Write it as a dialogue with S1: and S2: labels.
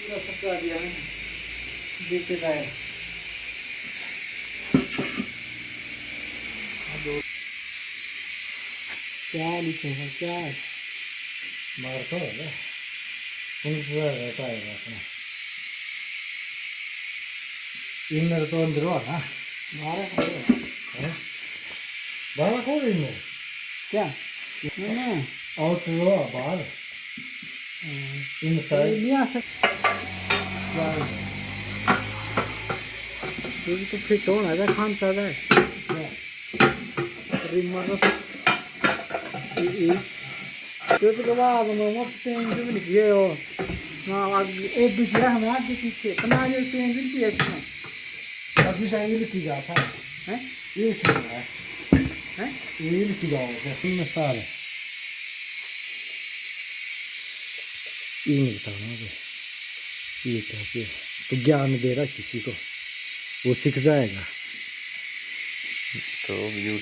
S1: पूरा सजा दिया है, देखते जाए। क्या लिखेगा क्या मार तो है रहता है अपना इनर तो अंदर हो ना मारा है बाहर खोल इनर क्या ना आउट रो बाहर इनसाइड नहीं आ सकता ये तो फिट होना है खान चाहता है रिमोट के बाद मैं चेंज भी नहीं किया हो ना एक भी किया हमें आगे पीछे अपना ये चेंज भी किया इसमें अभी शायद लिखी जाता है ये है ये लिखी जाओगे 3 साल ये नहीं बताना ये क्या तो ज्ञान दे रहा किसी को वो सीख जाएगा तो व्यू